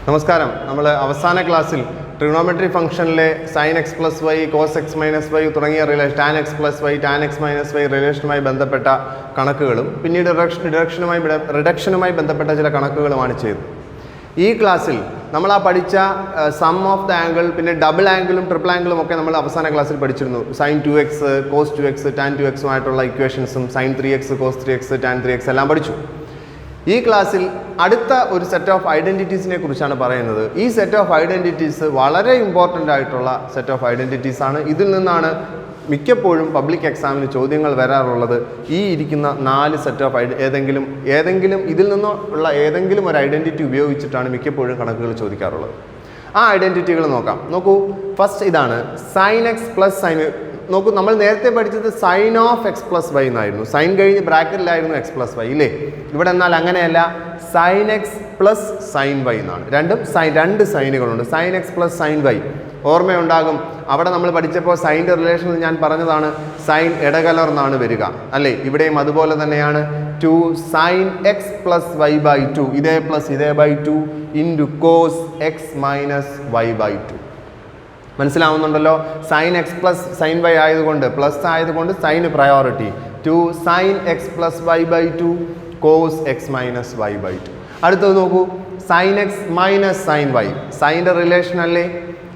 നമസ്കാരം. നമ്മൾ അവസാന ക്ലാസ്സിൽ trigonometry ഫംഗ്ഷനിലെ sin x plus y, cos x minus y തുടങ്ങിയ tan x plus y, tan x minus y റിലേഷനുമായി ബന്ധപ്പെട്ട കണക്കുകളും പിന്നീട് റിഡക്ഷനുമായി ബന്ധപ്പെട്ട ചില കണക്കുകളുമാണ് ചെയ്തത്. ഈ ക്ലാസ്സിൽ നമ്മൾ ആ പഠിച്ച സം ഓഫ് ദ ആംഗിൾ, പിന്നെ ഡബിൾ ആംഗിളും ട്രിപ്പിൾ ആംഗിളും ഒക്കെ നമ്മൾ അവസാന ക്ലാസ്സിൽ പഠിച്ചിരുന്നു. sin 2x, cos 2x, tan 2x ആയിട്ടുള്ള ഇക്വേഷൻസും sin 3x, cos 3x, tan 3x എല്ലാം പഠിച്ചു. ഈ ക്ലാസ്സിൽ അടുത്ത ഒരു സെറ്റ് ഓഫ് ഐഡൻറ്റിറ്റീസിനെ കുറിച്ചാണ് പറയുന്നത്. ഈ സെറ്റ് ഓഫ് ഐഡൻറ്റിറ്റീസ് വളരെ ഇമ്പോർട്ടൻ്റ് ആയിട്ടുള്ള സെറ്റ് ഓഫ് ഐഡൻറ്റിറ്റീസ് ആണ്. ഇതിൽ നിന്നാണ് മിക്കപ്പോഴും പബ്ലിക് എക്സാമിന് ചോദ്യങ്ങൾ വരാറുള്ളത്. ഈ ഇരിക്കുന്ന 4 സെറ്റ് ഓഫ് ഏതെങ്കിലും ഇതിൽ നിന്നുള്ള ഏതെങ്കിലും ഒരു ഐഡൻറ്റിറ്റി ഉപയോഗിച്ചിട്ടാണ് മിക്കപ്പോഴും കണക്കുകൾ ചോദിക്കാറുള്ളത്. ആ ഐഡൻറ്റിറ്റികൾ നോക്കൂ. ഫസ്റ്റ് ഇതാണ് sin x പ്ലസ് സൈൻ. നോക്കൂ, നമ്മൾ നേരത്തെ പഠിച്ചത് sine of x plus y എന്നായിരുന്നു. സൈൻ കഴിഞ്ഞ് ബ്രാക്കറ്റിലായിരുന്നു എക്സ് പ്ലസ് വൈ ഇല്ലേ? ഇവിടെ എന്നാൽ അങ്ങനെയല്ല, sine x plus sine y എന്നാണ്. രണ്ട് സൈനുകളുണ്ട്, sine x plus sine y. ഓർമ്മയുണ്ടാകും, അവിടെ നമ്മൾ പഠിച്ചപ്പോൾ സൈൻ്റെ റിലേഷനിൽ ഞാൻ പറഞ്ഞതാണ് സൈൻ ഇടകലർന്നാണ് വരിക അല്ലേ? ഇവിടെയും അതുപോലെ തന്നെയാണ്. 2 sin x plus y by 2, ഇതേ പ്ലസ് ഇതേ by 2 into cos x minus y by 2. മനസ്സിലാവുന്നുണ്ടല്ലോ? Sine x plus sine y ആയതുകൊണ്ട്, പ്ലസ് ആയതുകൊണ്ട് സൈന് priority. 2 sin x plus y by 2 cos x minus y by 2. അടുത്തത് നോക്കൂ, sine x minus sine y. സൈൻ്റെ relation അല്ലേ?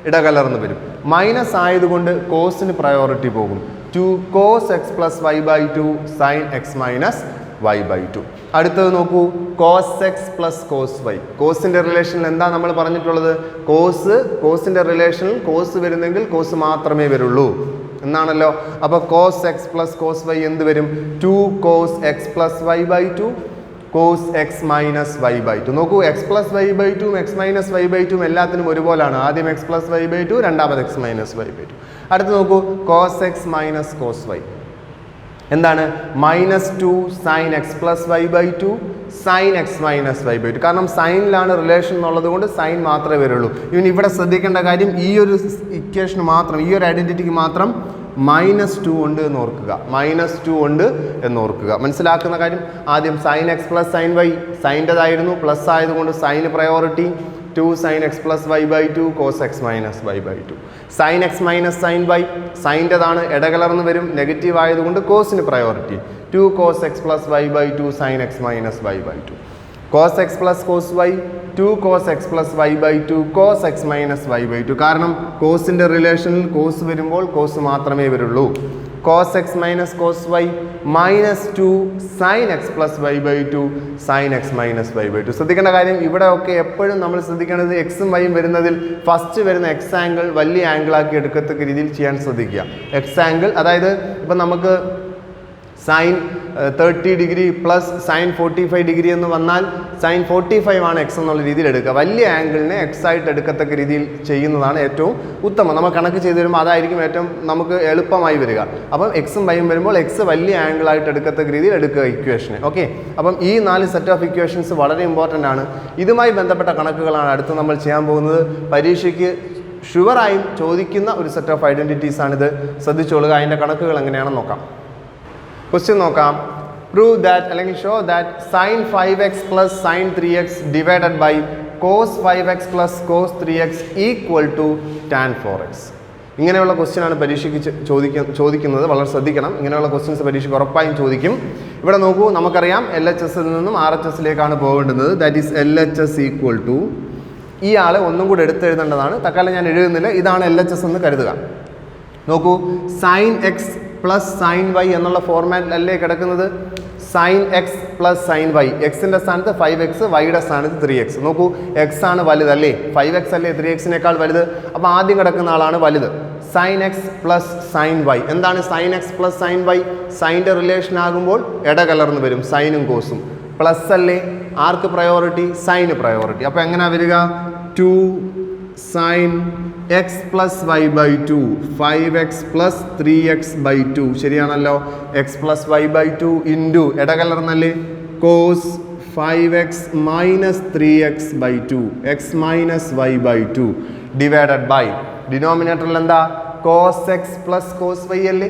ഇടകലർന്ന് വരും. മൈനസ് ആയതുകൊണ്ട് കോസിന് പ്രയോറിറ്റി പോകും. 2 cos x plus y by 2 sine x minus y by 2. അടുത്തത് നോക്കൂ, cos x plus cos y. കോസിൻ്റെ റിലേഷനിൽ എന്താ നമ്മൾ പറഞ്ഞിട്ടുള്ളത്? കോസിൻ്റെ റിലേഷനിൽ കോസ് വരുന്നെങ്കിൽ കോസ് മാത്രമേ വരുള്ളൂ എന്നാണല്ലോ. അപ്പോൾ cos x plus cos y എന്ത് വരും? 2 cos x plus y by 2 cos x minus y by 2. നോക്കൂ, x plus y by 2 x minus y by 2 എല്ലാത്തിനും ഒരുപോലാണ്. ആദ്യം എക്സ് പ്ലസ് വൈ ബൈ 2, രണ്ടാമത് എക്സ് മൈനസ് വൈ ബൈ 2. അടുത്ത് നോക്കൂ, cos x minus cos y എന്താണ്? -2 sine x plus y by 2 sine x minus y by 2. കാരണം സൈനിലാണ് relation എന്നുള്ളത് കൊണ്ട് sign മാത്രമേ വരുള്ളൂ. ഇവൻ ഇവിടെ ശ്രദ്ധിക്കേണ്ട കാര്യം, ഈ ഒരു ഇക്വേഷന് മാത്രം, ഈ ഒരു ഐഡൻറ്റിറ്റിക്ക് മാത്രം -2 ഉണ്ട് എന്ന് ഓർക്കുക. -2 ഉണ്ട് എന്ന് ഓർക്കുക. മനസ്സിലാക്കുന്ന കാര്യം, ആദ്യം sine x plus sine y സൈൻ്റെതായിരുന്നു, പ്ലസ് ആയതുകൊണ്ട് സൈന് priority. 2 sin x plus y by 2 cos x minus y by 2. sin x minus sin y സൈൻ്റെതാണ്, ഇടകലർന്ന് വരും, നെഗറ്റീവ് ആയതുകൊണ്ട് കോസിന് priority. 2 cos x plus y by 2 sin x minus y by 2. cos x plus cos y 2 cos x plus y by 2 cos x minus y by 2. കാരണം കോസിൻ്റെ റിലേഷനിൽ cos വരുമ്പോൾ cos മാത്രമേ വരുള്ളൂ. cos x minus cos y -2 sin x plus y by 2 sin x minus y by 2. ശ്രദ്ധിക്കേണ്ട കാര്യം, ഇവിടെ ഒക്കെ എപ്പോഴും നമ്മൾ ശ്രദ്ധിക്കേണ്ടത് എക്സും വൈയും വരുന്നതിൽ ഫസ്റ്റ് വരുന്ന എക്സ് ആംഗിൾ വലിയ ആംഗിളാക്കി എടുക്കത്തക്ക രീതിയിൽ ചെയ്യാൻ ശ്രദ്ധിക്കുക. എക്സ് ആംഗിൾ, അതായത് ഇപ്പം നമുക്ക് sine 30 degree plus sine 45 degree എന്ന് വന്നാൽ സൈൻ 45 ആണ് എക്സ് എന്നുള്ള രീതിയിൽ എടുക്കുക. വലിയ ആംഗിളിനെ എക്സ് ആയിട്ട് എടുക്കത്തക്ക രീതിയിൽ ചെയ്യുന്നതാണ് ഏറ്റവും ഉത്തമം. നമ്മൾ കണക്ക് ചെയ്ത് വരുമ്പോൾ അതായിരിക്കും ഏറ്റവും നമുക്ക് എളുപ്പമായി വരിക. അപ്പം എക്സും വൈയും വരുമ്പോൾ എക്സ് വലിയ ആംഗിളായിട്ട് എടുക്കത്തക്ക രീതിയിൽ എടുക്കുക ഇക്വേഷനെ. ഓക്കെ, അപ്പം ഈ 4 സെറ്റ് ഓഫ് ഇക്വേഷൻസ് വളരെ ഇമ്പോർട്ടൻ്റ് ആണ്. ഇതുമായി ബന്ധപ്പെട്ട കണക്കുകളാണ് അടുത്ത് നമ്മൾ ചെയ്യാൻ പോകുന്നത്. പരീക്ഷയ്ക്ക് ഷുവറായും ചോദിക്കുന്ന ഒരു സെറ്റ് ഓഫ് ഐഡൻറ്റിറ്റീസ് ആണിത്. ശ്രദ്ധിച്ചോളുക. അതിൻ്റെ കണക്കുകൾ എങ്ങനെയാണെന്ന് നോക്കാം. ക്വസ്റ്റ്യൻ നോക്കാം. പ്രൂവ് ദാറ്റ് അല്ലെങ്കിൽ show that sine 5x plus sine 3x divided by cos 5x plus cos 3x equal to tan 4x. ഇങ്ങനെയുള്ള ക്വസ്റ്റ്യനാണ് പരീക്ഷയ്ക്ക് ചോദിക്കുന്നത്. വളരെ ശ്രദ്ധിക്കണം. ഇങ്ങനെയുള്ള ക്വസ്റ്റ്യൻസ് പരീക്ഷയ്ക്ക് ഉറപ്പായും ചോദിക്കും. ഇവിടെ നോക്കൂ, നമുക്കറിയാം LHSൽ നിന്നും RHSലേക്കാണ് പോകേണ്ടുന്നത്. That is LHS equal to, ഈ ആളെ ഒന്നും കൂടെ എടുത്തെഴുതേണ്ടതാണ്. തൽക്കാലം ഞാൻ എഴുതുന്നില്ല. ഇതാണ് LHS എന്ന് കരുതുക. നോക്കൂ, sine x plus sine y എന്നുള്ള ഫോർമാറ്റിലല്ലേ കിടക്കുന്നത്? Sine x plus sine y, എക്സിൻ്റെ സ്ഥാനത്ത് 5x, വൈയുടെ സ്ഥാനത്ത് 3x. നോക്കൂ, എക്സ് ആണ് വലുതല്ലേ, 5x അല്ലേ 3x-നേക്കാൾ വലുത്. അപ്പോൾ ആദ്യം കിടക്കുന്ന ആളാണ് വലുത്. Sine x plus sine y എന്താണ്? Sine x plus sine y സൈൻ്റെ റിലേഷൻ ആകുമ്പോൾ ഇടകലർന്ന് വരും, സൈനും കോസും. പ്ലസ് അല്ലേ, ആർക്ക് പ്രയോറിറ്റി? Sign priority. അപ്പോൾ എങ്ങനെയാണ് വരിക? 2 sin x plus y by 2 5x plus 3x by 2. ശരിയാണല്ലോ. X plus y by 2 into ഇടകലർന്നല്ലേ cos 5x minus 3x by 2 x minus y by 2 divided by ഡിനോമിനേറ്ററിൽ എന്താ? Cos x plus cos y അല്ലേ?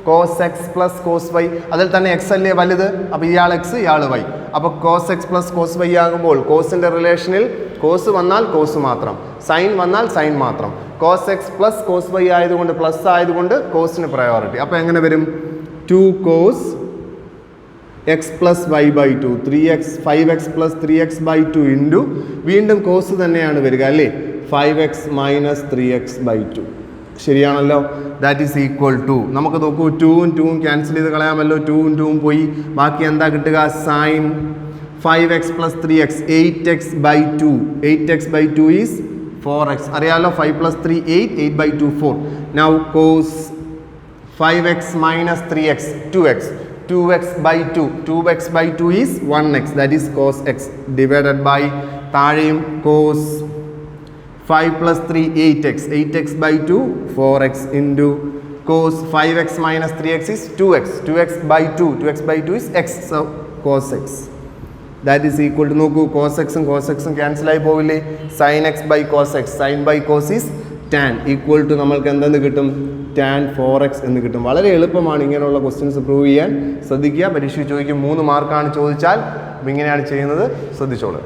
Cos x plus cos y, അതിൽ തന്നെ X അല്ലേ വലുത്. അപ്പോൾ ഇയാൾ എക്സ് ഇയാൾ വൈ. അപ്പോൾ cos x plus cos y ആകുമ്പോൾ കോസിൻ്റെ റിലേഷനിൽ കോസ് വന്നാൽ കോസ് മാത്രം, സൈൻ വന്നാൽ സൈൻ മാത്രം. Cos x plus cos y ആയതുകൊണ്ട് പ്ലസ് ആയതുകൊണ്ട് കോസിന് പ്രയോറിറ്റി. അപ്പോൾ എങ്ങനെ വരും? 2 cos x plus y by 2 3x 5x plus 3x by 2 into വീണ്ടും കോസ് തന്നെയാണ് വരിക അല്ലേ, 5x മൈനസ് 3x ബൈ 2. ശരിയാണല്ലോ. ദാറ്റ് ഈസ് ഈക്വൽ ടു, നമുക്ക് നോക്കൂ 2ഉം 2ഉം ക്യാൻസൽ ചെയ്ത് കളയാമല്ലോ, 2ഉം 2ഉം പോയി, ബാക്കി എന്താ കിട്ടുക? Sine 5x plus 3x 8x by 2. 8x by 2 is 4x. അറിയാമല്ലോ, 5 plus 3 8, 8 by 2 4. Now cos 5x minus 3x 2x. 2x by 2. 2x by 2 is 1x. That is cos x divided by താഴെയും cos 5 plus 3 8x. 8x by 2 4x into cos 5x minus 3x is 2x. 2x by 2. 2x by 2 is x. So cos x. That is equal to നോക്കൂ cos x ഉം cos x ഉം cancel ആയി പോവില്ലേ? sin x by cos x. sin by cos is tan. Equal to നമ്മൾക്ക് എന്തെന്ന് കിട്ടും? tan 4x എന്ന് കിട്ടും. വളരെ എളുപ്പമാണ് ഇങ്ങനെയുള്ള ക്വസ്റ്റ്യൻസ് പ്രൂവ് ചെയ്യാൻ. ശ്രദ്ധിക്കുക, പരീക്ഷ ചോദിക്കും 3 മാർക്കാണ് ചോദിച്ചാൽ ഇങ്ങനെയാണ് ചെയ്യുന്നത്, ശ്രദ്ധിച്ചോളൂ.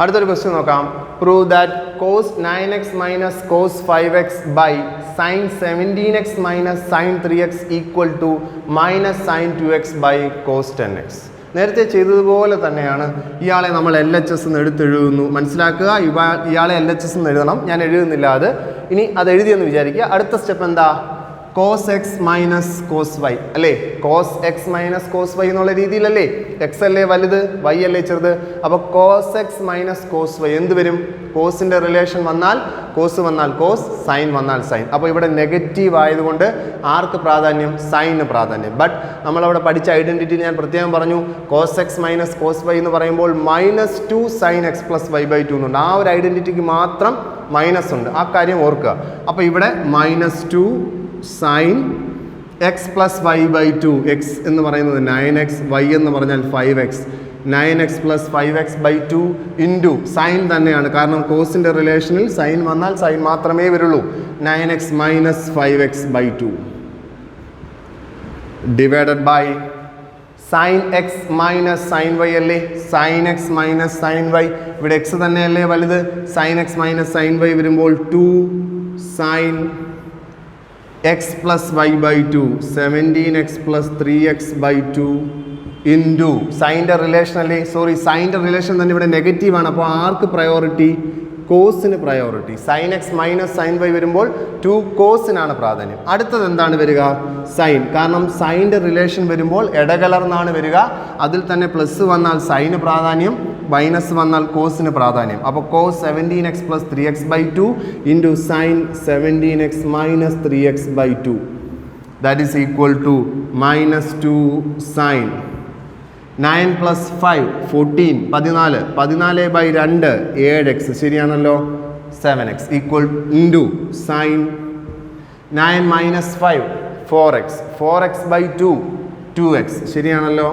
അടുത്തൊരു ക്വസ്റ്റ്യൻ നോക്കാം. Prove that cos 9x minus cos 5x by sin 17x minus sin 3x equal to minus sin 2x by cos 10x. നേരത്തെ ചെയ്തതുപോലെ തന്നെയാണ്. ഇയാളെ നമ്മൾ LHS എന്ന് എടുത്തെഴുതുന്നു. മനസ്സിലാക്കുക, ഇയാളെ LHS എന്ന് എഴുതണം. ഞാൻ എഴുതുന്നില്ല അത്. ഇനി അത് എഴുതിയെന്ന് വിചാരിക്കുക. അടുത്ത സ്റ്റെപ്പ് എന്താ? Cos x minus cos y അല്ലേ? Cos x minus cos y എന്നുള്ള രീതിയിലല്ലേ? എക്സ് അല്ലേ വലുത്, വൈ അല്ലേ ചെറുത്? അപ്പോൾ cos x minus cos y എന്ത് വരും? കോസിൻ്റെ റിലേഷൻ വന്നാൽ കോസ് വന്നാൽ കോസ്, സൈൻ വന്നാൽ സൈൻ. അപ്പോൾ ഇവിടെ നെഗറ്റീവ് ആയതുകൊണ്ട് ആർക്ക് പ്രാധാന്യം? സൈന് പ്രാധാന്യം. ബട്ട് നമ്മളവിടെ പഠിച്ച ഐഡൻറ്റിറ്റിയിൽ ഞാൻ പ്രത്യേകം പറഞ്ഞു cos x minus cos y എന്ന് പറയുമ്പോൾ -2 sine x plus y by 2 എന്നുണ്ട്. ആ ഒരു ഐഡൻറ്റിറ്റിക്ക് മാത്രം മൈനസ് ഉണ്ട്, ആ കാര്യം ഓർക്കുക. അപ്പോൾ ഇവിടെ -2 sine x plus y by 2. X എന്ന് പറയുന്നത് 9x, വൈ എന്ന് പറഞ്ഞാൽ 5x. 9x plus 5x by 2 into sign തന്നെയാണ്, കാരണം കോസിൻ്റെ റിലേഷനിൽ സൈൻ വന്നാൽ സൈൻ മാത്രമേ വരുള്ളൂ. 9x minus 5x by 2 divided by sine x minus sine y അല്ലേ? Sine x minus sine y, ഇവിടെ എക്സ് തന്നെയല്ലേ വലുത്? Sine x minus sine y വരുമ്പോൾ 2 sine x plus y by 2 17x plus 3x by 2 into സൈൻ്റെ relation അല്ലേ? Sorry, സൈൻ്റെ relation തന്നെ ഇവിടെ നെഗറ്റീവാണ്. അപ്പോൾ ആർക്ക് പ്രയോറിറ്റി? കോസിന് priority. Sine x minus sine y വരുമ്പോൾ 2 കോസിനാണ് പ്രാധാന്യം. അടുത്തത് എന്താണ് വരിക? സൈൻ. കാരണം സൈൻ്റെ റിലേഷൻ വരുമ്പോൾ ഇടകലർന്നാണ് വരിക. അതിൽ തന്നെ പ്ലസ് വന്നാൽ സൈന് പ്രാധാന്യം, മൈനസ് വന്നാൽ കോസിന് പ്രാധാന്യം. അപ്പോൾ cos 17x plus 3x by 2 into sine 17x minus 3x by 2. That is equal to -2 sine 9 plus 5 14 14 by 2 7x. ശരിയാണല്ലോ, 7x equal into sine 9 minus 5 4x. 4x by 2 2x. ശരിയാണല്ലോ,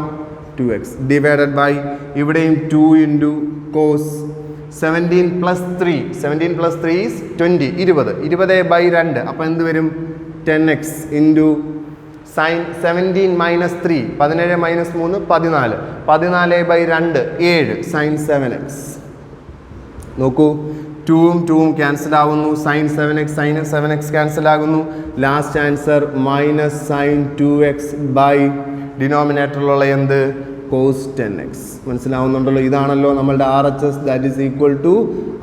2x divided by ഇവിടെയും 2 into cos 17 plus 3. 17 plus 3 is 20 20 by 2. അപ്പോൾ എന്ത് വരും? 10x into sine 17 minus 3 17 minus 3 14 by 2 7 sine 7x. നോക്കൂ, 2ഉം 2ഉം cancel ആകുന്നു. സൈൻ 7x ക്യാൻസൽ ആകുന്നു. Last answer minus sine 2x by ഡിനോമിനേറ്ററിലുള്ള എന്ത്? Cos 10x. മനസ്സിലാവുന്നുണ്ടല്ലോ? ഇതാണല്ലോ നമ്മളുടെ RHS. That is equal to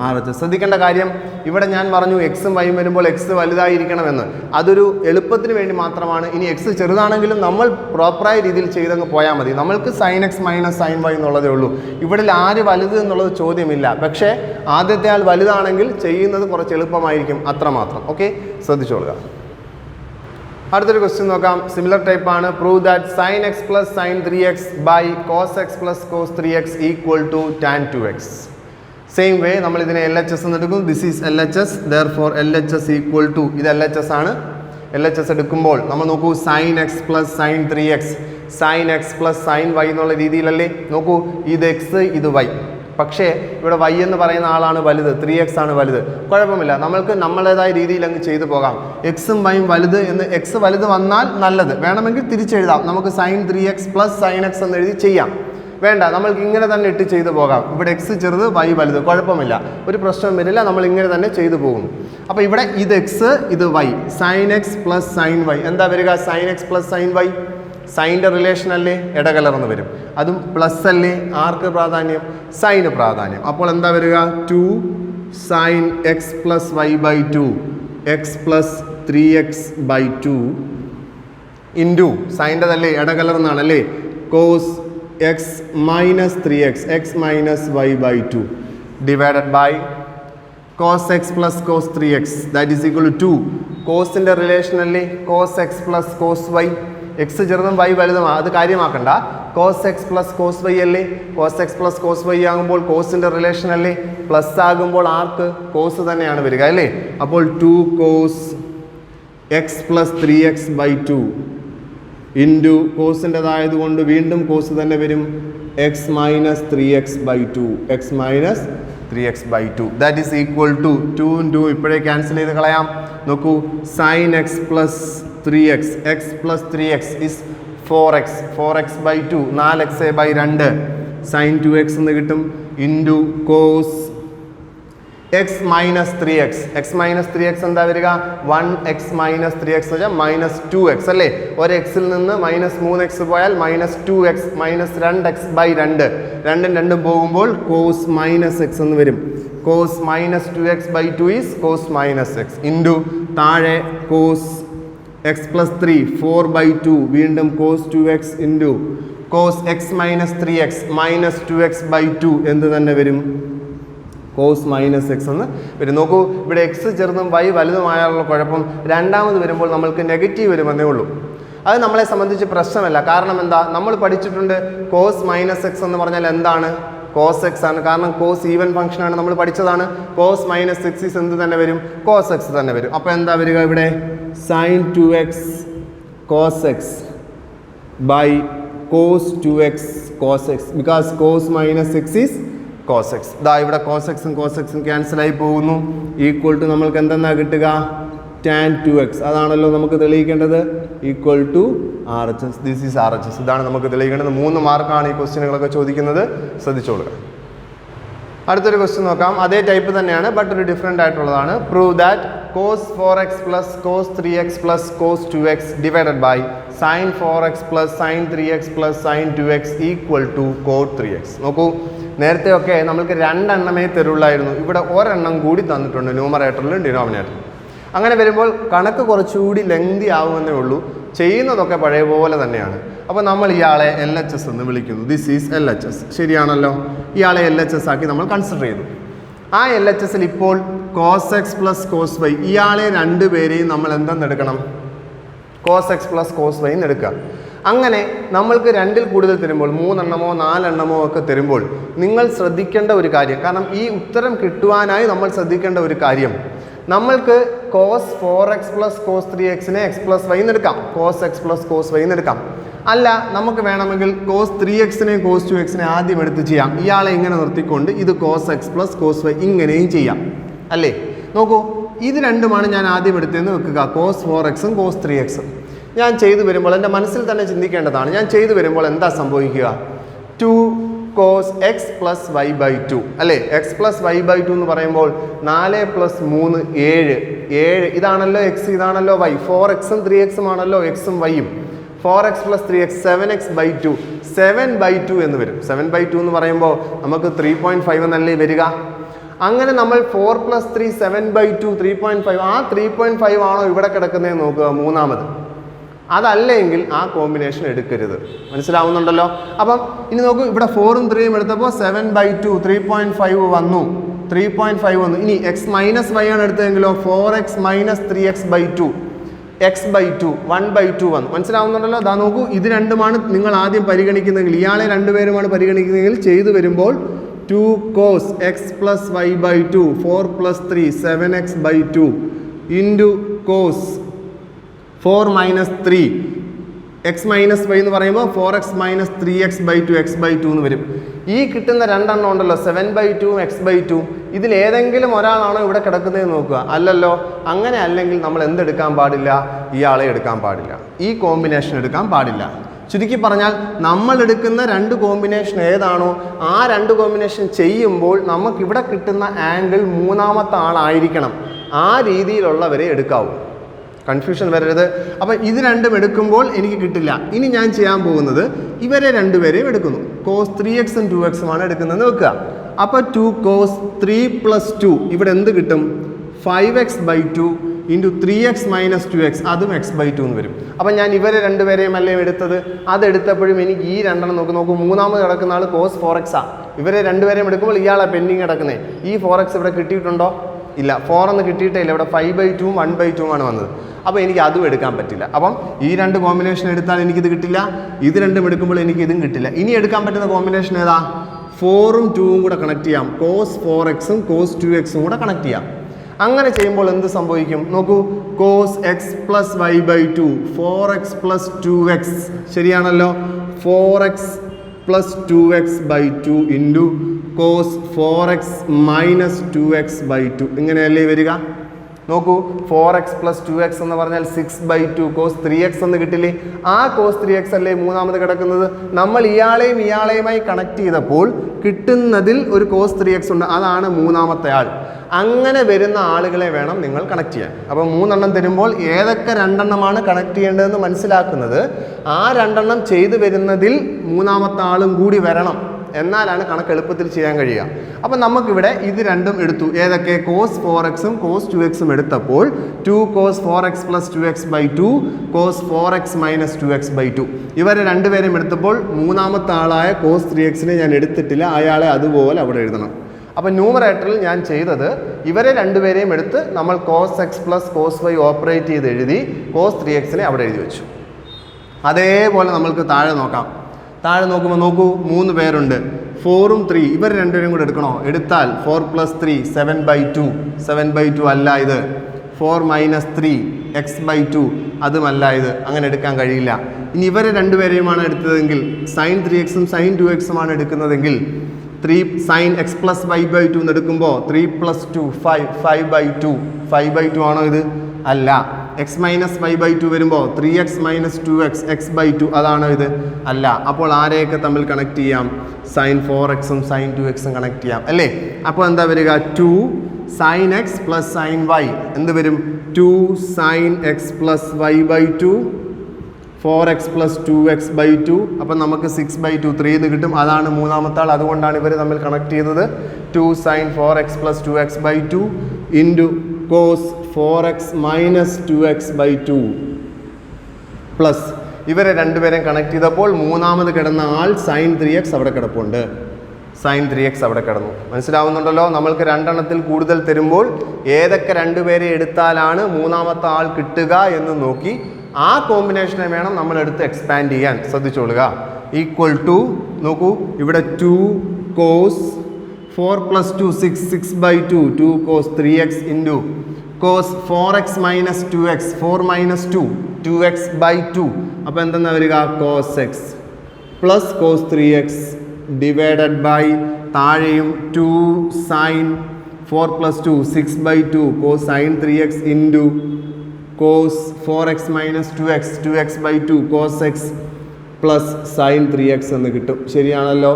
RHS. ശ്രദ്ധിക്കേണ്ട കാര്യം, ഇവിടെ ഞാൻ പറഞ്ഞു എക്സും വൈയും വരുമ്പോൾ എക്സ് വലുതായിരിക്കണമെന്ന്. അതൊരു എളുപ്പത്തിന് വേണ്ടി മാത്രമാണ്. ഇനി എക്സ് ചെറുതാണെങ്കിലും നമ്മൾ പ്രോപ്പറായ രീതിയിൽ ചെയ്തങ്ങ് പോയാൽ മതി. നമ്മൾക്ക് sine x minus sine y എന്നുള്ളതേ ഉള്ളൂ. ഇവിടെ ആര് വലുത് എന്നുള്ളത് ചോദ്യമില്ല. പക്ഷേ ആദ്യത്തെ ആൾ വലുതാണെങ്കിൽ ചെയ്യുന്നത് കുറച്ച് എളുപ്പമായിരിക്കും, അത്രമാത്രം. ഓക്കെ, ശ്രദ്ധിച്ചോളുക. അടുത്തൊരു ക്വസ്റ്റ്യൻ നോക്കാം. സിമിലർ ടൈപ്പ് ആണ്. Prove that sine x plus sine 3x by cos x plus cos 3x equal to tan 2x. Same way നമ്മൾ ഇതിനെ LHS എന്ന് എടുക്കും. This is LHS. Therefore LHS equal to, ഇത് LHS ആണ്. LHS എടുക്കുമ്പോൾ നമ്മൾ നോക്കൂ, sine x plus sine 3x sine x plus sine y എന്നുള്ള രീതിയിലല്ലേ? നോക്കൂ, ഇത് എക്സ് ഇത് വൈ. പക്ഷേ ഇവിടെ y എന്ന് പറയുന്ന ആളാണ് വലുത്, 3x ആണ് വലുത്. കുഴപ്പമില്ല, നമ്മൾക്ക് നമ്മളേതായ രീതിയിൽ അങ്ങ് ചെയ്തു പോകാം. എക്സും വൈയും വലുത് എന്ന്, എക്സ് വലുത് വന്നാൽ നല്ലത്, വേണമെങ്കിൽ തിരിച്ചെഴുതാം. നമുക്ക് sign 3x plus sine X എന്ന് എഴുതി ചെയ്യാം. വേണ്ട, നമ്മൾക്ക് ഇങ്ങനെ തന്നെ ഇട്ട് ചെയ്തു പോകാം. ഇവിടെ എക്സ് ചെറുത് വൈ വലുത്, കുഴപ്പമില്ല, ഒരു പ്രശ്നം വരില്ല, നമ്മൾ ഇങ്ങനെ തന്നെ ചെയ്തു പോകും. അപ്പോൾ ഇവിടെ ഇത് എക്സ് ഇത് y, sine x plus sine y എന്താ വരിക? Sine x plus sine y, സൈൻ്റെ റിലേഷൻ അല്ലേ, ഇടകലർന്ന് വരും. അതും പ്ലസ് അല്ലേ, ആർക്ക് പ്രാധാന്യം? സൈന് പ്രാധാന്യം. അപ്പോൾ എന്താ വരിക? 2 sine x plus y by 2 x plus 3x by 2 into സൈൻ്റെതല്ലേ, ഇടകലർന്നാണല്ലേ, cos x minus 3x x minus y by 2 divided by cos x plus cos 3x that is equal to 2 കോസിൻ്റെ relation അല്ലേ, cos x plus cos y, x ചെറുതും y വലുതും അത് കാര്യമാക്കണ്ട, cos x plus cos y അല്ലേ, cos x plus cos y ആകുമ്പോൾ കോസിൻ്റെ relation അല്ലേ, പ്ലസ് ആകുമ്പോൾ ആർക്ക് കോസ് തന്നെയാണ് വരിക അല്ലേ. അപ്പോൾ 2 cos x plus 3x by 2 into കോസിൻ്റെതായതുകൊണ്ട് വീണ്ടും കോസ് തന്നെ വരും, x minus 3x by 2 x minus 3x by 2 that is equal to 2 2 ഇപ്പോഴേ ക്യാൻസൽ ചെയ്ത് കളയാം. നോക്കൂ, sine x plus 3x x plus 3x is 4x by 2 4x by 2 sine 2x എന്ന് കിട്ടും, into cos x minus 3x x minus 3x എന്താ വരിക? 1x minus 3x എന്ന് വെച്ചാൽ മൈനസ് 2x അല്ലേ, ഒരു എക്സിൽ നിന്ന് മൈനസ് 3x പോയാൽ minus 2x minus 2x by 2 രണ്ടും പോകുമ്പോൾ കോസ് മൈനസ് എക്സ് എന്ന് വരും. Cos minus 2x by 2 is cos minus x into താഴെ കോസ് എക്സ് പ്ലസ് 3 4 ബൈ 2 വീണ്ടും cos 2x into cos x minus 3x minus 2x by 2 എന്ത് തന്നെ വരും? Cos minus x എന്ന് വരും. നോക്കൂ, ഇവിടെ എക്സ് ചെറുതും വൈ വലുതുമായുള്ള കുഴപ്പം രണ്ടാമത് വരുമ്പോൾ നമ്മൾക്ക് നെഗറ്റീവ് വരുമെന്നേ ഉള്ളൂ. അത് നമ്മളെ സംബന്ധിച്ച് പ്രശ്നമല്ല. കാരണം എന്താ? നമ്മൾ പഠിച്ചിട്ടുണ്ട് കോസ് മൈനസ് എക്സ് എന്ന് പറഞ്ഞാൽ എന്താണ്? കോസ് എക്സ് ആണ്. കാരണം കോസ് ഈവൻ ഫംഗ്ഷനാണ്, നമ്മൾ പഠിച്ചതാണ്. കോസ് മൈനസ് എക്സ് ഈസ് എന്ത് തന്നെ വരും? കോസ് എക്സ് തന്നെ വരും. അപ്പോൾ എന്താ വരിക ഇവിടെ? Sine 2x cos x by cos 2x cos x because cos minus x is cos x. ഇതാ ഇവിടെ കോസ് എക്സും ക്യാൻസലായി പോകുന്നു. ഈക്വൽ ടു നമ്മൾക്ക് എന്തെന്നാ കിട്ടുക? ടാൻ 2x അതാണല്ലോ നമുക്ക് തെളിയിക്കേണ്ടത്. Equal to RHS. This is RHS. ഇതാണ് നമുക്ക് തെളിയിക്കേണ്ടത്. 3 മാർക്കാണ് ഈ ക്വസ്റ്റ്യനുകളൊക്കെ ചോദിക്കുന്നത്, ശ്രദ്ധിച്ചോളുക. അടുത്തൊരു ക്വസ്റ്റ്യൻ നോക്കാം. അതേ ടൈപ്പ് തന്നെയാണ്, ബട്ട് ഒരു ഡിഫറെൻ്റ് ആയിട്ടുള്ളതാണ്. Prove that cos 4x plus cos 3x plus cos 2x divided by sine 4x plus sine 3x plus sine 2x equal to cot 3x. നോക്കൂ, നേരത്തെ ഒക്കെ നമുക്ക് 2 എണ്ണമേ തരുള്ളായിരുന്നു. ഇവിടെ ഒരെണ്ണം കൂടി തന്നിട്ടുണ്ട് ന്യൂമറേറ്ററിലും ഡിനോമിനേറ്ററിലും. അങ്ങനെ വരുമ്പോൾ കണക്ക് കുറച്ചുകൂടി ലെങ്തി ആവുമെന്നേ ഉള്ളൂ. ചെയ്യുന്നതൊക്കെ പഴയ പോലെ തന്നെയാണ്. അപ്പോൾ നമ്മൾ ഇയാളെ LHS എന്ന് വിളിക്കുന്നു. This is LHS. ശരിയാണല്ലോ. ഇയാളെ LHS ആക്കി നമ്മൾ കൺസിഡർ ചെയ്തു. ആ LHSൽ ഇപ്പോൾ cos x plus cos y, ഇയാളെ രണ്ടുപേരെയും നമ്മൾ എന്തെന്നെടുക്കണം? Cos x plus cos y എന്ന് എടുക്കുക. അങ്ങനെ നമ്മൾക്ക് 2ൽ കൂടുതൽ തരുമ്പോൾ 3 എണ്ണമോ 4 എണ്ണമോ ഒക്കെ തരുമ്പോൾ നിങ്ങൾ ശ്രദ്ധിക്കേണ്ട ഒരു കാര്യം, കാരണം ഈ ഉത്തരം കിട്ടുവാനായി നമ്മൾ ശ്രദ്ധിക്കേണ്ട ഒരു കാര്യം, നമ്മൾക്ക് കോസ് 4x പ്ലസ് കോസ് 3xനെ എക്സ് പ്ലസ് വൈ എന്നെടുക്കാം, cos x plus cos y എന്നെടുക്കാം. അല്ല, നമുക്ക് വേണമെങ്കിൽ കോസ് 3xനെയും കോസ് 2xനെ ആദ്യം എടുത്ത് ചെയ്യാം. ഇയാളെ ഇങ്ങനെ നിർത്തിക്കൊണ്ട് ഇത് cos x plus cos y ഇങ്ങനെയും ചെയ്യാം അല്ലേ. നോക്കൂ, ഇത് രണ്ടുമാണ് ഞാൻ ആദ്യം എടുത്തതെന്ന് വെക്കുക, കോസ് 4xും കോസ് 3xും. ഞാൻ ചെയ്തു വരുമ്പോൾ എൻ്റെ മനസ്സിൽ തന്നെ ചിന്തിക്കേണ്ടതാണ്, ഞാൻ ചെയ്തു വരുമ്പോൾ എന്താ സംഭവിക്കുക? 2 cos x plus y by 2 അല്ലേ. എക്സ് പ്ലസ് വൈ ബൈ 2 എന്ന് പറയുമ്പോൾ 4 പ്ലസ് 3 7 ഇതാണല്ലോ എക്സ്, ഇതാണല്ലോ വൈ. 4xും 3xും ആണല്ലോ എക്സും വൈയും. 4x plus 3x 7x by 2 7/2 എന്ന് വരും. 7/2 എന്ന് പറയുമ്പോൾ നമുക്ക് 3.5 എന്നല്ലേ വരിക. അങ്ങനെ നമ്മൾ 4 പ്ലസ് 3 7/2 3.5, ആ 3.5 ആണോ ഇവിടെ കിടക്കുന്നതെന്ന് നോക്കുക മൂന്നാമത്. അതല്ലെങ്കിൽ ആ കോമ്പിനേഷൻ എടുക്കരുത്. മനസ്സിലാവുന്നുണ്ടല്ലോ? അപ്പം ഇനി നോക്കൂ, ഇവിടെ 4ഉം 3ഉം എടുത്തപ്പോൾ 7/2 3.5 വന്നു, 3.5 വന്നു. ഇനി എക്സ് മൈനസ് വൈ ആണ് എടുത്തതെങ്കിലോ 4x minus 3x by 2 x/2 1/2 വന്നു. മനസ്സിലാവുന്നുണ്ടല്ലോ? അതാ നോക്കൂ, ഇത് രണ്ടുമാണ് നിങ്ങൾ ആദ്യം പരിഗണിക്കുന്നതെങ്കിൽ, ഇയാളെ രണ്ടുപേരുമാണ് പരിഗണിക്കുന്നതെങ്കിൽ ചെയ്തു വരുമ്പോൾ 2 cos x plus y by 2 4 plus 3 7x by 2 into cos 4 minus 3 x minus y എന്ന് പറയുമ്പോൾ 4x minus 3x by 2 x/2 എന്ന് വരും. ഈ കിട്ടുന്ന രണ്ടെണ്ണം ഉണ്ടല്ലോ 7/2 x/2, ഇതിൽ ഏതെങ്കിലും ഒരാളാണോ ഇവിടെ കിടക്കുന്നതെന്ന് നോക്കുക. അല്ലല്ലോ. അങ്ങനെ അല്ലെങ്കിൽ നമ്മൾ എന്തെടുക്കാൻ പാടില്ല? ഇയാളെ എടുക്കാൻ പാടില്ല, ഈ കോമ്പിനേഷൻ എടുക്കാൻ പാടില്ല. ചുരുക്കി പറഞ്ഞാൽ നമ്മൾ എടുക്കുന്ന രണ്ട് കോമ്പിനേഷൻ ഏതാണോ ആ രണ്ട് കോമ്പിനേഷൻ ചെയ്യുമ്പോൾ നമുക്കിവിടെ കിട്ടുന്ന ആംഗിൾ മൂന്നാമത്തെ ആളായിരിക്കണം. ആ രീതിയിലുള്ളവരെ എടുക്കാവൂ. കൺഫ്യൂഷൻ വരരുത്. അപ്പം ഇത് രണ്ടും എടുക്കുമ്പോൾ എനിക്ക് കിട്ടില്ല. ഇനി ഞാൻ ചെയ്യാൻ പോകുന്നത് ഇവരെ രണ്ടുപേരെയും എടുക്കുന്നു. cos 3x ഉം 2x ആണ് എടുക്കുന്നതെന്ന് വെക്കുക. അപ്പോൾ 2 cos 3 + 2 ഇവിടെ എന്ത് കിട്ടും? 5x/2 ഇൻറ്റു 3x - 2x അതും x/2 എന്ന് വരും. അപ്പം ഞാൻ ഇവരെ രണ്ടുപേരെയും അല്ലേ എടുത്തത്. അതെടുത്തപ്പോഴും എനിക്ക് ഈ രണ്ടെണ്ണം നോക്കൂ. മൂന്നാമത് കിടക്കുന്ന ആൾ cos 4x ആണ്. ഇവരെ രണ്ടുപേരെയും എടുക്കുമ്പോൾ ഇയാളെ പെൻഡിങ് കിടക്കുന്നത്. ഈ 4x ഇവിടെ കിട്ടിയിട്ടുണ്ടോ? ഇല്ല. 4 എന്ന് കിട്ടിയിട്ടേ ഇല്ല. ഇവിടെ 5/2 1/2 ആണ് വന്നത്. അപ്പോൾ എനിക്ക് അതും എടുക്കാൻ പറ്റില്ല. അപ്പം ഈ രണ്ട് കോമ്പിനേഷൻ എടുത്താൽ എനിക്കിത് കിട്ടില്ല. ഇത് രണ്ടും എടുക്കുമ്പോൾ എനിക്ക് ഇതും കിട്ടില്ല. ഇനി എടുക്കാൻ പറ്റുന്ന കോമ്പിനേഷൻ ഏതാ? 4ഉം 2ഉം കൂടെ കണക്ട് ചെയ്യാം. cos 4x ഉം cos 2x ഉം കൂടെ കണക്ട് ചെയ്യാം. അങ്ങനെ ചെയ്യുമ്പോൾ എന്ത് സംഭവിക്കും നോക്കൂ. cos x + y/2 4x + 2x ശരിയാണല്ലോ. 4x + 2x/2 into cos 4x - 2x/2 ഇങ്ങനെയല്ലേ വരിക. നോക്കൂ 4x + 2x എന്ന് പറഞ്ഞാൽ 6/2 cos 3x എന്ന് കിട്ടില്ലേ. ആ cos 3x അല്ലേ മൂന്നാമത് കിടക്കുന്നത്. നമ്മൾ ഇയാളെയുമായി കണക്ട് ചെയ്തപ്പോൾ കിട്ടുന്നതിൽ ഒരു cos 3x ഉണ്ട്. അതാണ് മൂന്നാമത്തെ ആൾ. അങ്ങനെ വരുന്ന ആളുകളെ വേണം നിങ്ങൾ കണക്ട് ചെയ്യാൻ. അപ്പോൾ 3 എണ്ണം തരുമ്പോൾ ഏതൊക്കെ രണ്ടെണ്ണമാണ് കണക്ട് ചെയ്യേണ്ടതെന്ന് മനസ്സിലാക്കുന്നത്. ആ രണ്ടെണ്ണം ചെയ്തു വരുന്നതിൽ മൂന്നാമത്തെ ആളും കൂടി വരണം. എന്നാലാണ് കണക്ക് എളുപ്പത്തിൽ ചെയ്യാൻ കഴിയുക. അപ്പം നമുക്കിവിടെ ഇത് രണ്ടും എടുത്തു. ഏതൊക്കെ? cos 4x ഉം cos 2x ഉം എടുത്തപ്പോൾ 2 cos 4x + 2x/2 cos 4x - 2x/2 ഇവരെ രണ്ടുപേരും എടുത്തപ്പോൾ മൂന്നാമത്തെ ആളായ cos 3x ഞാൻ എടുത്തിട്ടില്ല. അയാളെ അതുപോലെ അവിടെ എഴുതണം. അപ്പം ന്യൂമറേറ്ററിൽ ഞാൻ ചെയ്തത് ഇവരെ രണ്ടുപേരെയും എടുത്ത് നമ്മൾ cos x + cos y operate ചെയ്ത് എഴുതി cos 3x അവിടെ എഴുതി വെച്ചു. അതേപോലെ നമ്മൾക്ക് താഴെ നോക്കാം. താഴെ നോക്കുമ്പോൾ നോക്കൂ 3 പേരുണ്ട്. 4ഉം 3 ഇവർ രണ്ടുപേരും കൂടെ എടുക്കണോ? എടുത്താൽ 4 + 3 7/2 7/2 അല്ല ഇത്. 4 - 3 x/2 അതുമല്ല ഇത്. അങ്ങനെ എടുക്കാൻ കഴിയില്ല. ഇനി ഇവരെ രണ്ടുപേരെയുമാണ് എടുത്തതെങ്കിൽ sin 3x ഉം sin 2x ഉമാണ് എടുക്കുന്നതെങ്കിൽ 3 sin x + y/2 എന്ന് എടുക്കുമ്പോൾ 3 + 2 5/2 5/2 ആണോ ഇത്? അല്ല. x - y/2 വരുമ്പോൾ 3x - 2x x/2 അതാണോ ഇത്? അല്ല. അപ്പോൾ ആരെയൊക്കെ തമ്മിൽ കണക്ട് ചെയ്യാം? sin 4x ഉം sin 2x ഉം കണക്ട് ചെയ്യാം അല്ലേ. അപ്പോൾ എന്താ വരിക? 2 sin x + sin y എന്ത് വരും? 2 sin x + y/2 4x + 2x/2 അപ്പം നമുക്ക് 6/2 3 എന്ന് കിട്ടും. അതാണ് മൂന്നാമത്തെ ആൾ. അതുകൊണ്ടാണ് ഇവർ തമ്മിൽ കണക്ട് ചെയ്തത്. 2 sin 4x + 2x/2 into cos 4x - 2x/2 plus ഇവരെ രണ്ടുപേരെയും കണക്ട് ചെയ്തപ്പോൾ മൂന്നാമത് കിടന്ന ആൾ sin 3x അവിടെ കിടപ്പുണ്ട്. sin 3x അവിടെ കിടന്നു. മനസ്സിലാവുന്നുണ്ടല്ലോ? നമ്മൾക്ക് രണ്ടെണ്ണത്തിൽ കൂടുതൽ തരുമ്പോൾ ഏതൊക്കെ രണ്ടുപേരെ എടുത്താലാണ് മൂന്നാമത്തെ ആൾ കിട്ടുക എന്ന് നോക്കി ആ കോമ്പിനേഷനെ വേണം നമ്മൾ എടുത്ത് എക്സ്പാൻഡ് ചെയ്യാൻ. ശ്രദ്ധിച്ചോളുക. ഈക്വൽ ടു നോക്കൂ ഇവിടെ 2 cos 4 + 2 6 6/2 2 cos 3x into cos 4x - 2x 4 - 2 2x/2 അപ്പോൾ എന്തെന്നാ വരിക? cos x plus cos 3x divided by താഴെയും 2 sin 4 + 2 6/2 cos sin 3x into cos 4x - 2x 2x/2 cos x plus sin 3x എന്ന് കിട്ടും. ശരിയാണല്ലോ?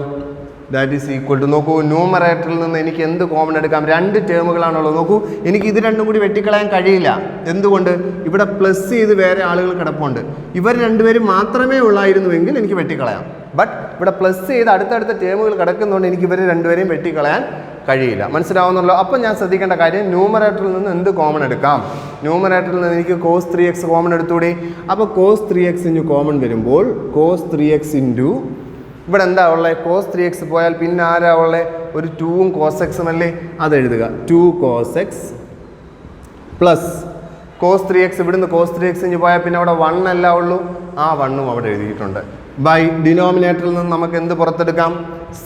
That is equal to നോക്കൂ ന്യൂമറേറ്ററിൽ നിന്ന് എനിക്ക് എന്ത് കോമൺ എടുക്കാം? 2 ടേമുകളാണുള്ളത്. നോക്കൂ എനിക്ക് ഇത് രണ്ടും കൂടി വെട്ടിക്കളയാൻ കഴിയില്ല. എന്തുകൊണ്ട്? ഇവിടെ പ്ലസ് ചെയ്ത് വേറെ ആളുകൾ കിടപ്പുണ്ട്. ഇവർ രണ്ടുപേരും മാത്രമേ ഉള്ളായിരുന്നുവെങ്കിൽ എനിക്ക് വെട്ടിക്കളയാം. ബട്ട് ഇവിടെ പ്ലസ് ചെയ്ത് അടുത്തടുത്ത ടേമുകൾ കിടക്കുന്നതുകൊണ്ട് എനിക്ക് ഇവർ രണ്ടുപേരെയും വെട്ടിക്കളയാൻ കഴിയില്ല. മനസ്സിലാവുന്നുള്ളൂ? അപ്പം ഞാൻ ശ്രദ്ധിക്കേണ്ട കാര്യം ന്യൂമറേറ്ററിൽ നിന്ന് എന്ത് കോമൺ എടുക്കാം? ന്യൂമറേറ്ററിൽ നിന്ന് എനിക്ക് cos 3x കോമൺ എടുത്തുകൂടി. അപ്പോൾ cos 3x കോമൺ വരുമ്പോൾ cos 3x ഇൻറ്റു ഇവിടെ എന്താ ഉള്ളത്? cos 3x പോയാൽ പിന്നെ ആരാ ഉള്ളത്? ഒരു 2ഉം cos x അല്ലേ. അത് എഴുതുക. 2 cos x plus cos 3x ഇവിടുന്ന് cos 3x പോയാൽ പിന്നെ അവിടെ 1 അല്ല ഉള്ളൂ. ആ 1ഉം അവിടെ എഴുതിയിട്ടുണ്ട്. ബൈ ഡിനോമിനേറ്ററിൽ നിന്ന് നമുക്ക് എന്ത് പുറത്തെടുക്കാം?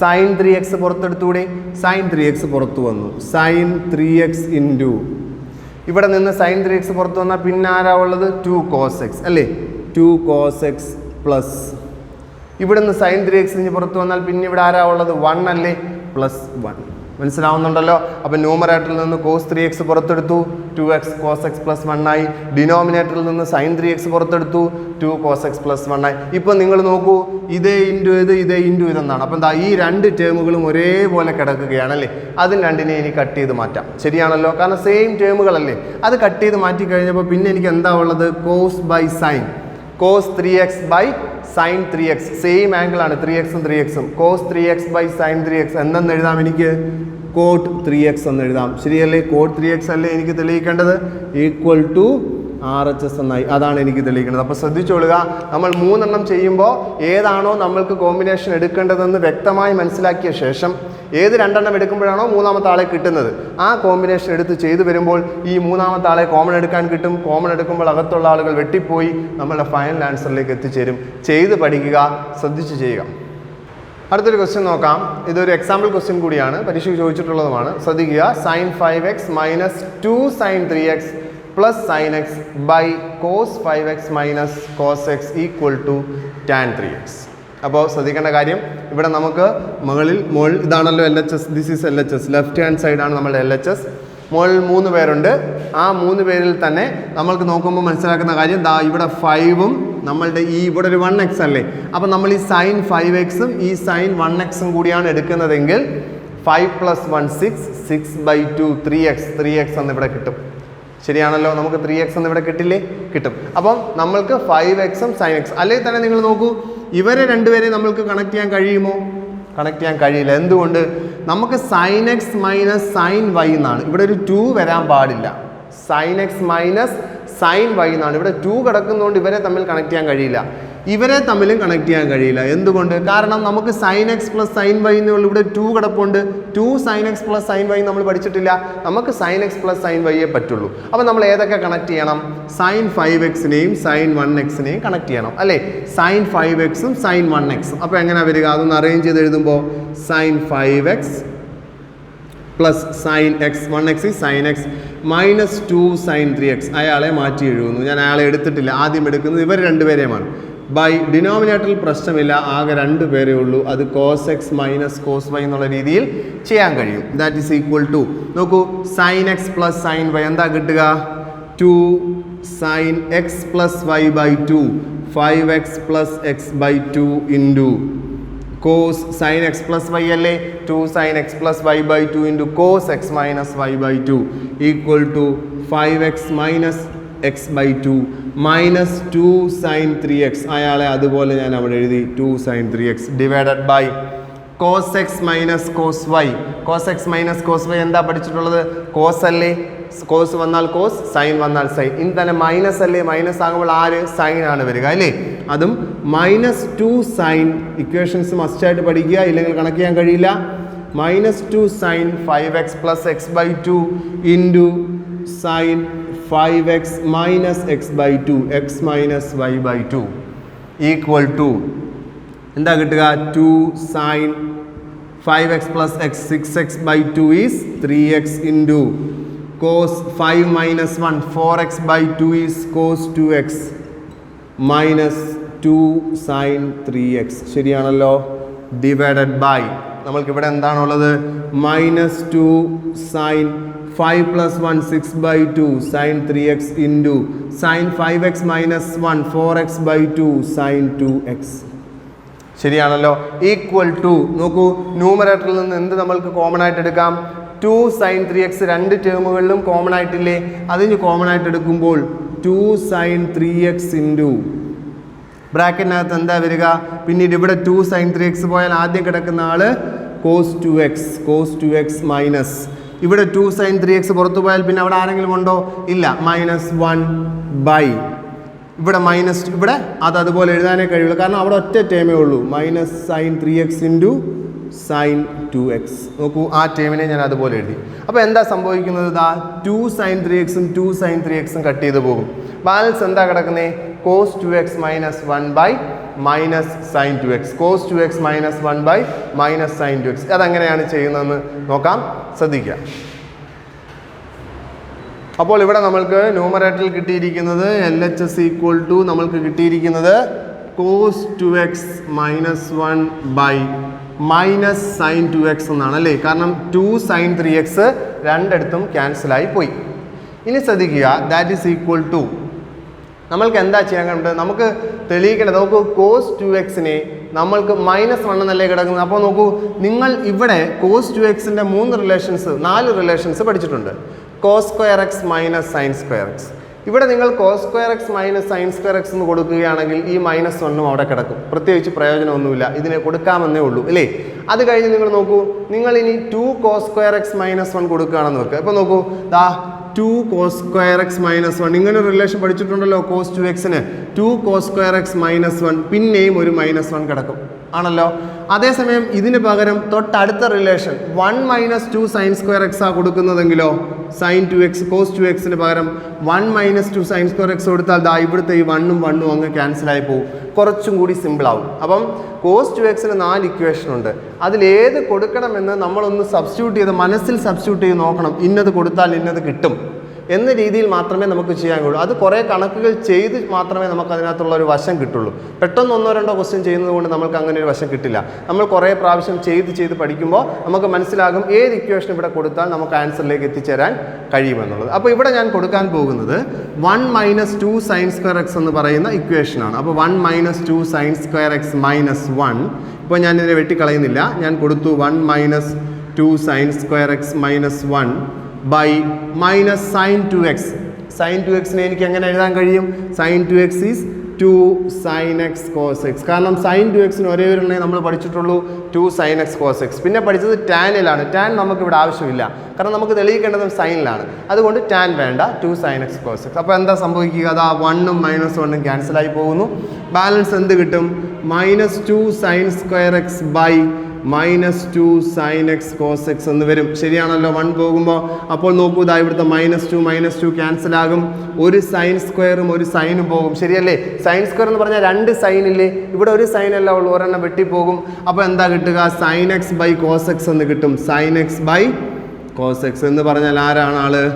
sin 3x പുറത്തെടുത്തുകൂടി. sin 3x പുറത്തു വന്നു. sin 3x ഇൻറ്റു ഇവിടെ നിന്ന് sin 3x പുറത്തു വന്നാൽ പിന്നെ ആരാ ഉള്ളത്? 2 cos x അല്ലേ. 2 cos x പ്ലസ് ഇവിടെ നിന്ന് sin 3x പുറത്തു വന്നാൽ പിന്നെ ഇവിടെ ആരാ ഉള്ളത്? 1 അല്ലേ. പ്ലസ് 1. മനസ്സിലാവുന്നുണ്ടല്ലോ. അപ്പം ന്യൂമറേറ്ററിൽ നിന്ന് കോസ് 3x പുറത്തെടുത്തു, 2x cos x പ്ലസ് 1 ആയി. ഡിനോമിനേറ്ററിൽ നിന്ന് സൈൻ 3x പുറത്തെടുത്തു, 2 cos x പ്ലസ് 1 ആയി. ഇപ്പം നിങ്ങൾ നോക്കൂ, ഇതേ ഇൻറ്റു ഇതെന്നാണ്. അപ്പം എന്താ ഈ രണ്ട് ടേമുകളും ഒരേപോലെ കിടക്കുകയാണല്ലേ. അതിന് രണ്ടിനെ ഇനി കട്ട് ചെയ്ത് മാറ്റാം. ശരിയാണല്ലോ, കാരണം സെയിം ടേമുകളല്ലേ. അത് കട്ട് ചെയ്ത് മാറ്റി കഴിഞ്ഞപ്പോൾ പിന്നെ എനിക്ക് എന്താ ഉള്ളത്? Cos by sine, cos 3x by sine 3x. Same angle ആണ് 3x ഉം 3x ഉം. Cos 3x by sine 3x എന്തെന്ന് എഴുതാം? എനിക്ക് കോട്ട് 3x എന്ന് എഴുതാം. ശരിയല്ലേ? കോട്ട് 3x അല്ലേ എനിക്ക് തെളിയിക്കേണ്ടത്? ഈക്വൽ ടു RHS എന്നായി. അതാണ് എനിക്ക് തെളിയിക്കേണ്ടത്. അപ്പോൾ ശ്രദ്ധിച്ചോളുക, നമ്മൾ 3 എണ്ണം ചെയ്യുമ്പോൾ ഏതാണോ നമ്മൾക്ക് കോമ്പിനേഷൻ എടുക്കേണ്ടതെന്ന് വ്യക്തമായി മനസ്സിലാക്കിയ ശേഷം ഏത് 2 എണ്ണം എടുക്കുമ്പോഴാണോ മൂന്നാമത്തെ ആളെ കിട്ടുന്നത്, ആ കോമ്പിനേഷൻ എടുത്ത് ചെയ്തു വരുമ്പോൾ ഈ മൂന്നാമത്തെ ആളെ കോമൺ എടുക്കാൻ കിട്ടും. കോമൺ എടുക്കുമ്പോൾ അകത്തുള്ള ആളുകൾ വെട്ടിപ്പോയി നമ്മളുടെ ഫൈനൽ ആൻസറിലേക്ക് എത്തിച്ചേരും. ചെയ്ത് പഠിക്കുക, ശ്രദ്ധിച്ച് ചെയ്യുക. അടുത്തൊരു ക്വസ്റ്റ്യൻ നോക്കാം. ഇതൊരു എക്സാമ്പിൾ ക്വസ്റ്റ്യൻ കൂടിയാണ്, പരീക്ഷയ്ക്ക് ചോദിച്ചിട്ടുള്ളതുമാണ്. ശ്രദ്ധിക്കുക. Sine 5x minus 2 sine 3x plus sine x by cos 5x minus cos x equal to tan 3x. അപ്പോൾ ശ്രദ്ധിക്കേണ്ട കാര്യം, ഇവിടെ നമുക്ക് മുകളിൽ ഇതാണല്ലോ LHS, this is LHS, left hand സൈഡാണ് നമ്മളുടെ LHS. മുകളിൽ 3 പേരുണ്ട്. ആ 3 പേരിൽ തന്നെ നമ്മൾക്ക് നോക്കുമ്പോൾ മനസ്സിലാക്കുന്ന കാര്യം, ദാ ഇവിടെ 5ഉം നമ്മളുടെ ഇവിടെ ഒരു 1x അല്ലേ. അപ്പം നമ്മൾ ഈ സൈൻ 5xും ഈ സൈൻ 1xും കൂടിയാണ് എടുക്കുന്നതെങ്കിൽ 5 + 1 6/2 3x എന്നിവിടെ കിട്ടും. ശരിയാണല്ലോ, നമുക്ക് 3x എന്നിവിടെ കിട്ടില്ലേ? കിട്ടും. അപ്പം നമ്മൾക്ക് 5xും സൈൻ എക്സ്. അല്ലെങ്കിൽ തന്നെ നിങ്ങൾ നോക്കൂ, ഇവരെ രണ്ടുപേരെ നമ്മൾക്ക് കണക്ട് ചെയ്യാൻ കഴിയുമോ? കണക്ട് ചെയ്യാൻ കഴിയില്ല. എന്തുകൊണ്ട്? നമുക്ക് sine x minus sine y എന്നാണ്. ഇവിടെ ഒരു 2 വരാൻ പാടില്ല. Sine x minus sine y എന്നാണ്. ഇവിടെ 2 കിടക്കുന്നതുകൊണ്ട് ഇവരെ തമ്മിൽ കണക്ട് ചെയ്യാൻ കഴിയില്ല. ഇവരെ തമ്മിലും കണക്ട് ചെയ്യാൻ കഴിയില്ല. എന്തുകൊണ്ട്? കാരണം നമുക്ക് sine x plus sine y എന്നുള്ള ഇവിടെ 2 കിടപ്പുണ്ട്. 2 sine x plus sine y നമ്മൾ പഠിച്ചിട്ടില്ല. നമുക്ക് സൈൻ എക്സ് പ്ലസ് സൈൻ വൈയെ പറ്റുള്ളൂ. അപ്പോൾ നമ്മൾ ഏതൊക്കെ കണക്ട് ചെയ്യണം? സൈൻ 5xനെയും സൈൻ 1xനെയും കണക്ട് ചെയ്യണം അല്ലേ. സൈൻ 5xും സൈൻ 1xും. അപ്പോൾ എങ്ങനെയാണ് വരിക? അതൊന്ന് അറേഞ്ച് ചെയ്ത് എഴുതുമ്പോൾ sine 5x plus sine x 1x sine x minus 2 sine 3x. അയാളെ മാറ്റി എഴുതുന്നു. ഞാൻ അയാളെ എടുത്തിട്ടില്ല, ആദ്യം എടുക്കുന്നത് ഇവർ രണ്ടുപേരെയുമാണ്. ബൈ ഡിനോമിനേറ്ററിൽ പ്രശ്നമില്ല, ആകെ 2 പേരേ ഉള്ളൂ. അത് cos x minus cos y എന്നുള്ള രീതിയിൽ ചെയ്യാൻ കഴിയും. ദാറ്റ് ഈസ് ഈക്വൽ ടു, നോക്കൂ, sine x plus sine y എന്താ കിട്ടുക? 2 sine x plus y by 2 5x plus x by 2 into cos sine x plus y അല്ലേ, 2 sine x plus y by 2 into cos x minus y by 2 equal to 5x minus x by 2 minus 2 sine 3x. അയാളെ അതുപോലെ ഞാൻ അവിടെ എഴുതി 2 sine 3x divided by cos x minus cos y. Cos x minus cos y എന്താ പഠിച്ചിട്ടുള്ളത്? Cos അല്ലേ, cos വന്നാൽ cos, sine വന്നാൽ സൈൻ. ഇനി തന്നെ മൈനസ് അല്ലേ, മൈനസ് ആകുമ്പോൾ ആര്? സൈൻ ആണ് വരിക അല്ലേ. അതും മൈനസ് 2 സൈൻ. ഇക്വേഷൻസ് മസ്റ്റായിട്ട് പഠിക്കുക, ഇല്ലെങ്കിൽ കണക്ക് ചെയ്യാൻ കഴിയില്ല. Minus 2 sine 5x plus x by 2 into sine 5x minus x by 2 x minus y by 2 equal to എന്താ കിട്ടുക? 2 sine 5x plus x 6x by 2 is 3x into cos 5 minus 1 4x by 2 is cos 2x minus 2 sine 3x. ശരിയാണല്ലോ, divided by നമ്മൾക്കിവിടെ എന്താണുള്ളത്? Minus 2 sine 5 + 1 6/2 sine 3x into sine 5x minus 1 4x by 2 sine 2x. ശരിയാണല്ലോ, equal to, നോക്കൂ, ന്യൂമറേറ്ററിൽ നിന്ന് എന്ത് നമ്മൾക്ക് common ആയിട്ട് എടുക്കാം? 2 സൈൻ 3x 2 ടേമുകളിലും കോമൺ ആയിട്ടില്ലേ? അതിന് കോമൺ ആയിട്ട് എടുക്കുമ്പോൾ 2 സൈൻ 3x ഇൻറ്റു ബ്രാക്കറ്റിനകത്ത് എന്താ വരിക? പിന്നീട് ഇവിടെ 2 സൈൻ 3x പോയാൽ ആദ്യം കിടക്കുന്ന ആള് കോസ് 2x മൈനസ് ഇവിടെ 2 സൈൻ 3x പുറത്തു പോയാൽ പിന്നെ അവിടെ ആരെങ്കിലും ഉണ്ടോ? ഇല്ല. മൈനസ് 1 ബൈ ഇവിടെ മൈനസ്, ഇവിടെ അത് അതുപോലെ എഴുതാനേ കഴിയുള്ളൂ, കാരണം അവിടെ ഒറ്റ ടേമേ ഉള്ളൂ. Minus sign 3x into sign 2x. നോക്കൂ, ആ ടേമിനെ ഞാൻ അതുപോലെ എഴുതി. അപ്പോൾ എന്താ സംഭവിക്കുന്നത്? 2 സൈൻ 3xും 2 സൈൻ 3xും കട്ട് ചെയ്ത് പോകും. ബാലൻസ് എന്താ കിടക്കുന്നത്? Cos 2x minus 1 by minus sine 2x. Cos 2x minus 1 by minus sine 2x. അതെങ്ങനെയാണ് ചെയ്യുന്നതെന്ന് നോക്കാം, ശ്രദ്ധിക്കുക. അപ്പോൾ ഇവിടെ നമ്മൾക്ക് ന്യൂമറേറ്ററിൽ കിട്ടിയിരിക്കുന്നത് LHS ഈക്വൽ ടു നമ്മൾക്ക് കിട്ടിയിരിക്കുന്നത് cos 2x minus 1 by minus sine 2x എന്നാണ് അല്ലേ, കാരണം 2 സൈൻ 3x രണ്ടിടത്തും ക്യാൻസലായി പോയി. ഇനി ശ്രദ്ധിക്കുക, ദാറ്റ് ഈസ് ഈക്വൽ ടു നമ്മൾക്ക് എന്താ ചെയ്യാൻ കണ്ടത്, നമുക്ക് തെളിയിക്കേണ്ടത്, നോക്കൂ കോസ് 2x നമ്മൾക്ക് -1 എന്നല്ലേ കിടക്കുന്നത്. അപ്പോൾ നോക്കൂ, നിങ്ങൾ ഇവിടെ കോസ് 2xൻ്റെ 4 റിലേഷൻസ് പഠിച്ചിട്ടുണ്ട്. Cos square x minus sine square x. ഇവിടെ നിങ്ങൾ cos square x minus sine square x എന്ന് കൊടുക്കുകയാണെങ്കിൽ ഈ -1 അവിടെ കിടക്കും, പ്രത്യേകിച്ച് പ്രയോജനമൊന്നുമില്ല, ഇതിനെ കൊടുക്കാമെന്നേ ഉള്ളൂ അല്ലേ. അത് കഴിഞ്ഞ് നിങ്ങൾ നോക്കൂ, നിങ്ങൾ ഇനി 2 കോസ് സ്ക്വയർ എക്സ് -1 കൊടുക്കുകയാണെന്ന് വെക്കുക. ഇപ്പോൾ നോക്കൂ, ദാ 2 കോസ് സ്ക്വയർ എക്സ് -1 ഇങ്ങനെ ഒരു റിലേഷൻ പഠിച്ചിട്ടുണ്ടല്ലോ. കോസ് 2xന് 2 കോസ് സ്ക്വയർ എക്സ് -1 പിന്നെയും ഒരു -1 കിടക്കും ആണല്ലോ. അതേസമയം ഇതിന് പകരം തൊട്ടടുത്ത റിലേഷൻ 1 - 2 സൈൻ സ്ക്വയർ എക്സ് ആ കൊടുക്കുന്നതെങ്കിലോ, സൈൻ 2x കോസ് 2xന് പകരം 1 - 2 സൈൻ സ്ക്വയർ എക്സ് കൊടുത്താൽ ദാ ഇവിടുത്തെ ഈ 1 ഉം 1 ഉം അങ്ങ് ക്യാൻസലായി പോകും, കുറച്ചും കൂടി സിമ്പിൾ ആവും. അപ്പം കോസ് 2xന് 4 ഇക്വേഷൻ ഉണ്ട്. അതിലേത് കൊടുക്കണമെന്ന് നമ്മളൊന്ന് സബ്സ്റ്റിറ്റ്യൂട്ട് ചെയ്ത് മനസ്സിൽ സബ്സ്റ്റിറ്റ്യൂട്ട് ചെയ്ത് നോക്കണം. ഇന്നത് കൊടുത്താൽ ഇന്നത് കിട്ടും എന്ന രീതിയിൽ മാത്രമേ നമുക്ക് ചെയ്യാൻ കഴിയൂ. അത് കുറേ കണക്കുകൾ ചെയ്ത് മാത്രമേ നമുക്ക് അതിനകത്തുള്ള ഒരു വശം കിട്ടുള്ളൂ. പെട്ടെന്ന് 1-2 ക്വസ്റ്റ്യൻ ചെയ്യുന്നത് കൊണ്ട് നമുക്ക് അങ്ങനെ ഒരു വശം കിട്ടില്ല. നമ്മൾ കുറേ പ്രാവശ്യം ചെയ്ത് പഠിക്കുമ്പോൾ നമുക്ക് മനസ്സിലാകും ഏത് ഇക്വേഷൻ ഇവിടെ കൊടുത്താൽ നമുക്ക് ആൻസറിലേക്ക് എത്തിച്ചേരാൻ കഴിയുമെന്നുള്ളത്. അപ്പോൾ ഇവിടെ ഞാൻ കൊടുക്കാൻ പോകുന്നത് 1 - 2 സൈൻ സ്ക്വയർ എക്സ് എന്ന് പറയുന്ന ഇക്വേഷനാണ്. അപ്പോൾ 1 - 2 സൈൻ സ്ക്വയർ എക്സ് -1. ഇപ്പോൾ ഞാൻ ഇതിനെ വെട്ടിക്കളയുന്നില്ല, ഞാൻ കൊടുത്തു 1 - 2 sine square x -1 by minus sine 2x. Sine 2xനെ എനിക്ക് എങ്ങനെ എഴുതാൻ കഴിയും? Sine 2x is 2 sine x cos x. കാരണം സൈൻ 2xന് ഒരേ ഒരെണ്ണേ നമ്മൾ പഠിച്ചിട്ടുള്ളൂ, 2 സൈൻ എക്സ് കോസ് എക്സ്. പിന്നെ പഠിച്ചത് ടാനിലാണ്. ടാൻ നമുക്കിവിടെ ആവശ്യമില്ല, കാരണം നമുക്ക് തെളിയിക്കേണ്ടതും സൈനിലാണ്. അതുകൊണ്ട് ടാൻ വേണ്ട, 2 സൈൻ എക്സ് കോസ് എക്സ്. അപ്പോൾ എന്താ സംഭവിക്കുക? അതാ 1 ഉം -1 ക്യാൻസലായി പോകുന്നു. ബാലൻസ് എന്ത് കിട്ടും? -2 sine square x by -2 sine x cos x എന്ന് വരും. ശരിയാണല്ലോ, 1 പോകുമ്പോൾ. അപ്പോൾ നോക്കൂ, ഇതാ ഇവിടുത്തെ -2 ക്യാൻസലാകും. ഒരു സൈൻ സ്ക്വയറും ഒരു സൈനും പോകും. ശരിയല്ലേ? സൈൻ സ്ക്വയർ എന്ന് പറഞ്ഞാൽ 2 സൈൻ ഇല്ലേ, ഇവിടെ ഒരു സൈൻ അല്ല ഉള്ളൂ, ഒരെണ്ണം വെട്ടിപ്പോകും. അപ്പോൾ എന്താ കിട്ടുക? Sine x by cos x എന്ന് കിട്ടും. Sine x by cos x എന്ന് പറഞ്ഞാൽ ആരാണ് ആള്?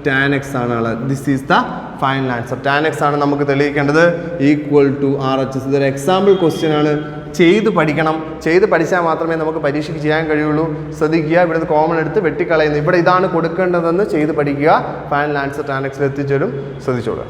ടാൻ എക്സ് ആണ് ആള്. This is the final answer. Tan x ആണ് നമുക്ക് തെളിയിക്കേണ്ടത്, ഈക്വൽ ടു RHS. ഇതൊരു എക്സാമ്പിൾ ക്വസ്റ്റ്യൻ ആണ്. ചെയ്ത് പഠിക്കണം. ചെയ്ത് പഠിച്ചാൽ മാത്രമേ നമുക്ക് പരീക്ഷയ്ക്ക് ചെയ്യാൻ കഴിയുള്ളൂ. ശ്രദ്ധിക്കുക, ഇവിടുന്ന് കോമൺ എടുത്ത് വെട്ടിക്കളയുന്നു. ഇവിടെ ഇതാണ് കൊടുക്കേണ്ടതെന്ന് ചെയ്ത് പഠിക്കുക. ഫൈനൽ ആൻസർ ടാൻ എക്സിൽ എത്തിച്ചേരും. ശ്രദ്ധിച്ചോളൂ.